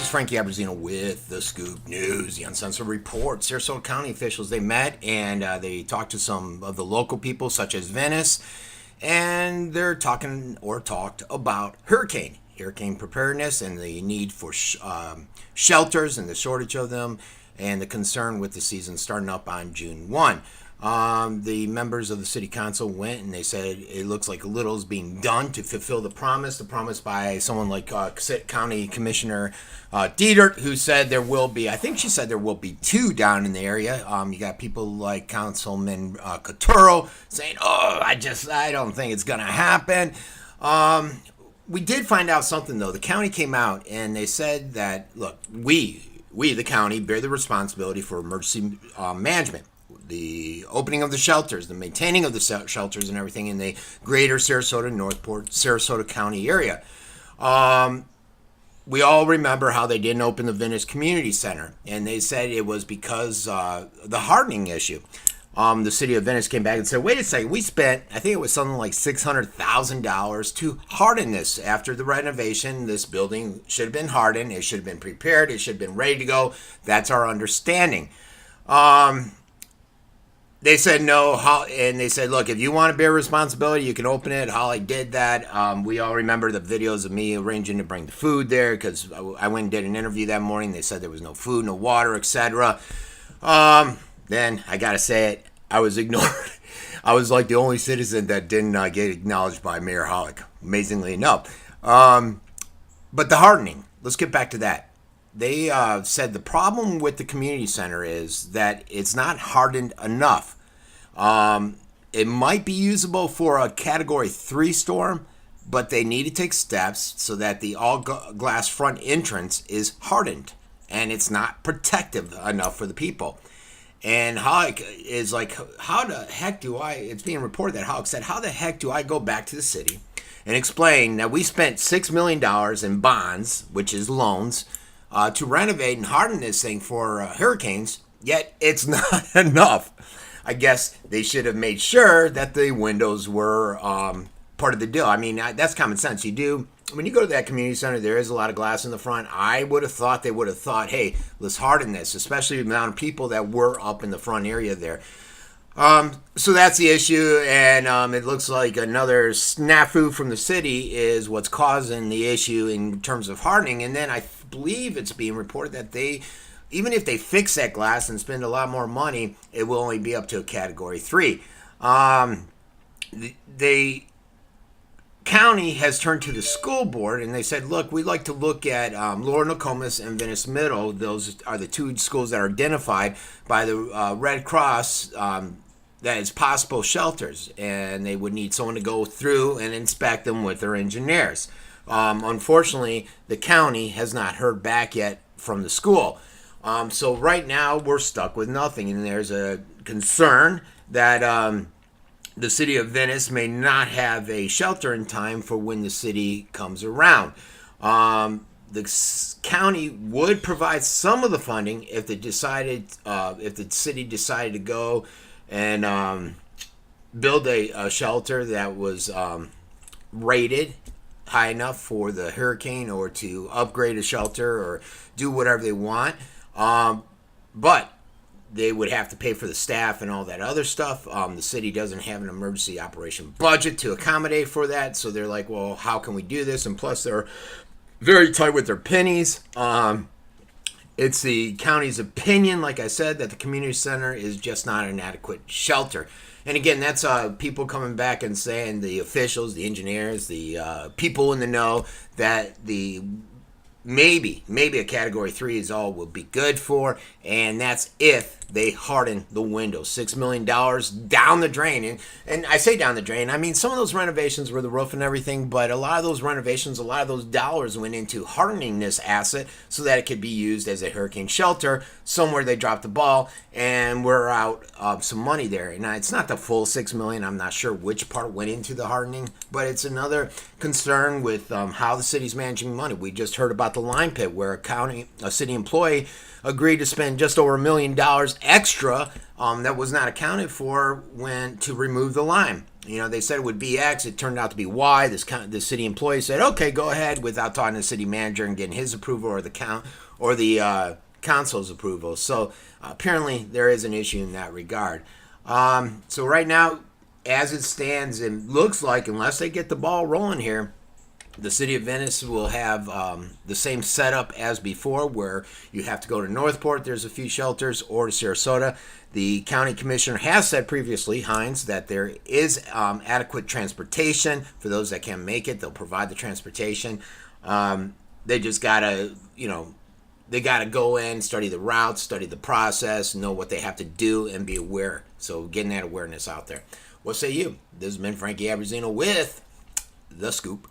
is Frankie Abbruzzino with the Scoop News, the Uncensored Report. Sarasota County officials, they met and they talked to some of the local people, such as Venice, and they're talked about hurricane preparedness and the need for shelters and the shortage of them, and the concern with the season starting up on June 1. The members of the city council went and they said it looks like a little is being done to fulfill the promise by someone like County Commissioner Dietert, who said there will be, I think she said there will be 2 down in the area. You got people like Councilman Coturro saying, I don't think it's going to happen. We did find out something, though. The county came out and they said that, look, we the county, bear the responsibility for emergency management, the opening of the shelters, the maintaining of the shelters and everything in the greater Sarasota, Northport, Sarasota County area. We all remember how they didn't open the Venice Community Center, and they said it was because the hardening issue. The city of Venice came back and said, wait a second, we spent, I think it was something like $600,000 to harden this. After the renovation, this building should have been hardened. It should have been prepared. It should have been ready to go. That's our understanding. They said no, and they said, look, if you want to bear responsibility, you can open it. Holly did that. We all remember the videos of me arranging to bring the food there because I went and did an interview that morning. They said there was no food, no water, etc. Then, I got to say it, I was ignored. I was like the only citizen that didn't get acknowledged by Mayor Hollick, amazingly enough. But the hardening, let's get back to that. They said the problem with the community center is that it's not hardened enough. It might be usable for a Category 3 storm, but they need to take steps so that the all-glass front entrance is hardened, and it's not protective enough for the people. And Hollick is like, how the heck do it's being reported that Hollick said, how the heck do I go back to the city and explain that we spent $6 million in bonds, which is loans, to renovate and harden this thing for hurricanes, yet it's not enough. I guess they should have made sure that the windows were part of the deal. I mean, that's common sense. When you go to that community center, there is a lot of glass in the front. I would have thought they would have thought, hey, let's harden this, especially the amount of people that were up in the front area there. So that's the issue, and it looks like another snafu from the city is what's causing the issue in terms of hardening. And then I believe it's being reported that even if they fix that glass and spend a lot more money, it will only be up to a Category 3. The county has turned to the school board and they said, look, we'd like to look at Lower Nokomis and Venice Middle. Those are the 2 schools that are identified by the Red Cross that is possible shelters, and they would need someone to go through and inspect them with their engineers. Unfortunately, the county has not heard back yet from the school. So right now we're stuck with nothing, and there's a concern that the city of Venice may not have a shelter in time for when the city comes around. The county would provide some of the funding if the city decided to go and build a shelter that was rated high enough for the hurricane, or to upgrade a shelter or do whatever they want. But they would have to pay for the staff and all that other stuff. The city doesn't have an emergency operation budget to accommodate for that. So they're like, well, how can we do this? And plus, they're very tight with their pennies. It's the county's opinion, like I said, that the community center is just not an adequate shelter. And again, that's people coming back and saying, the officials, the engineers, the people in the know, that maybe a Category 3 is all will be good for, and that's if they harden the windows. $6 million down the drain. And I say down the drain, I mean some of those renovations were the roof and everything, but a lot of those renovations, a lot of those dollars went into hardening this asset so that it could be used as a hurricane shelter. Somewhere they dropped the ball, and we're out some money there. And it's not the full $6 million. I'm not sure which part went into the hardening, but it's another concern with how the city's managing money. We just heard about the lime pit, where a city employee agreed to spend just over $1 million extra that was not accounted for to remove the lime. They said it would be X. It turned out to be Y. The city employee said, "Okay, go ahead," without talking to the city manager and getting his approval or the council's approval. So apparently there is an issue in that regard. So right now, as it stands, it looks like, unless they get the ball rolling here, the city of Venice will have the same setup as before, where you have to go to Northport, there's a few shelters, or to Sarasota. The county commissioner has said previously, Hines, that there is adequate transportation for those that can't make it. They'll provide the transportation. They just gotta, they gotta go in, study the routes, study the process, know what they have to do, and be aware. So getting that awareness out there. What say you? This has been Frankie Abbruzzino with The Scoop.